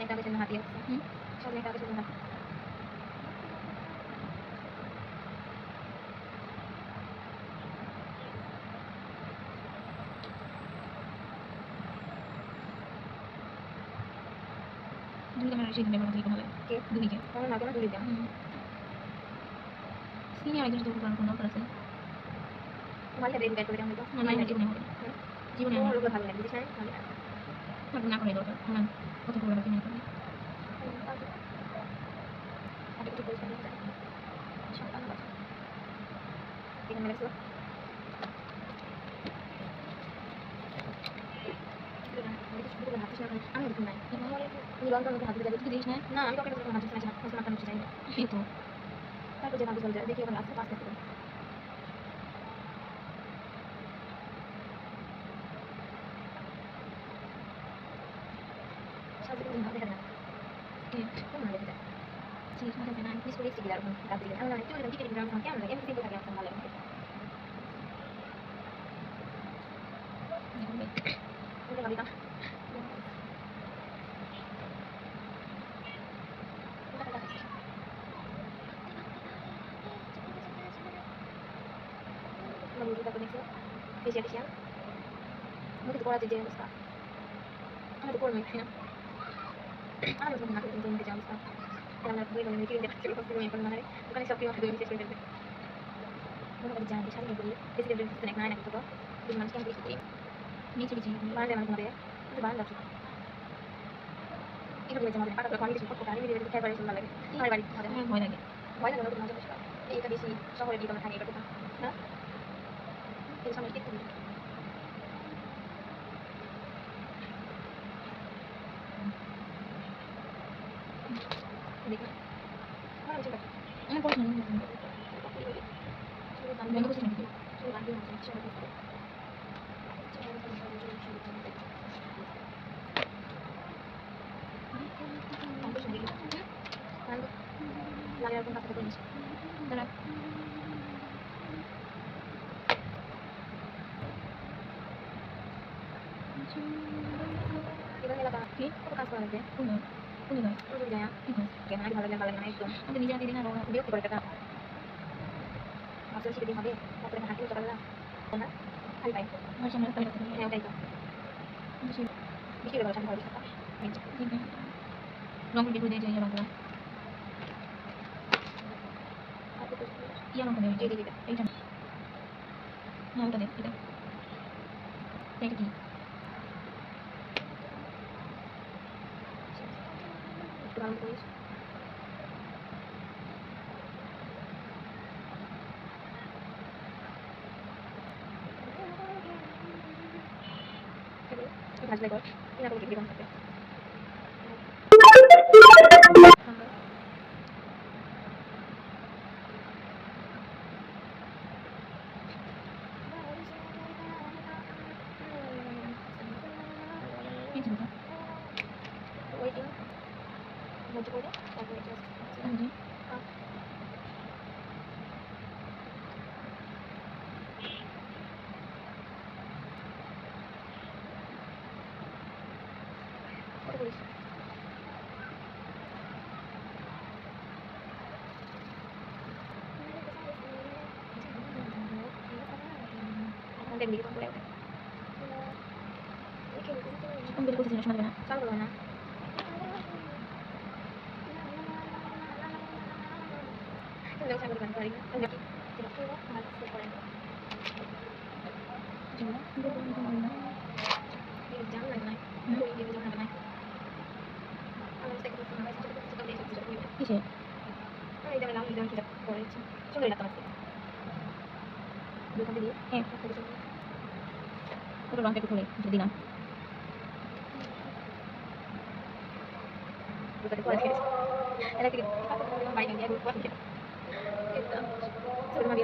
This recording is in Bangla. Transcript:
একটা আগে ছিল হাতিয়ে সামনে একটা আগে ছিল হাতি দুই ক্যামেরা সেই ক্যামেরা থেকে ভালো কে দুইকে আমার না কেন দুই দাম সিনিয়র একজন তো কোনো দরকার আছে তোমার সাথে ব্যাট করে আমরা তো আমার জীবনে হবে জীবনে আমার লোক ভালো লাগে বুঝিস না তাহলে না করে দরকার আমার কত করে কিনে করবে আগে কিছু পয়সা নিয়ে যায় সকাল বাজে এখানে গেছো আমি দেখুন নাই লন্ডন মতো হাতে যাবে দিস না না আমি কাউকে হাতে চাই না মাথা নিচে যাই না এই তো তারপর যে ভাবি চলে যায় দেখি ওখানে আসতে পাঁচ থেকে সাথে কোনো ভাবে দেখা না কোন ভাবে দেখা ঠিক আছে না মিস করে সিগলার কাজ দিলে আমি একটু এরকম টিকেট গ্রাম থাকে আমরা এমসি থাকে আপনার ভালো লাগে ওটা ভাবি না আমরা মুভি তারপর দেখছি ফেসিয়াল মুভি তো করাতে যে অবস্থা আমি তো করবো না আমি তো না কিন্তু মুভি যে অবস্থা আমরা দুই বলে কি দেখতে পাচ্ছি মেয়ে করে মানে ওখানে সব কিছু দুই শেষ করে দেবে মনে করে জানি সামনে বলি বেশি দেবে কিছু না না তো দুই মানুষ কেমন কিছু নিচে নিচে বাড়ে মানুষ মরে কিন্তু বাড়ে যাচ্ছে এগুলো যে আমাদের পাকা কোয়ালিটি সব গাড়ি দিয়ে খেয়ে পারে সুন্দর লাগে আমার বাড়ি ভয় লাগে ভয় লাগে নতুন মজা বেশি এইটা বেশি শহরে দিয়ে থাকে এটা কোথাও না এর সামনে কি দেখি আমার ঠিক আছে আমি পড়ছি না বন্ধ করছি নাকি লাগে এরকম কাছে করে দাঁড়া এবার এলাকা কি কত কাজ করা লাগবে কোন কোন জায়গায় কোন জায়গা ঠিক আছে কেন আগে ভালো লাগে না একদম আমি নিজে দিন আর বিরক্তি করে টাকা ভাবছিলাম সেদিন হবে তারপরে হাঁটি উঠতে পারলাম না খালি পাই আমার সামনে একটা হ্যাঁ ওটাই তো বেশি করে সামনে হবে ঠিক আছে রং বিদ্যুৎ দিয়ে যাই রংগুলো আমার মনে হয় এইটা হ্যাঁ ওটা দেখ এটা এটা কি একটু ভালো করিস ভাজলে কর কিনা করে দিবি থাকে পিছনটা ওয়েটিং মধ্যে করে তারপরে জি কত করিস আমাদের দিকে করে আমি বের করতেছি না শোনা যাবে না চালু করবে না চালু করতে পারি না দেখি ভালো সেট করে জান লাগে না জান লাগে না আমার থেকে কিছু না কিছু তো দেখতে হবে কিসে আমি এটা নাম দিলাম কিটা করেছি চলো এটা তোমাকে দোকানে দিয়ে হ্যাঁ পুরো রংটা একটু খুলে দিলাম দোকানে করে খেয়েছি এটা থেকে বাইরে নিয়ে ঘুরবো এটা চলো ভাবি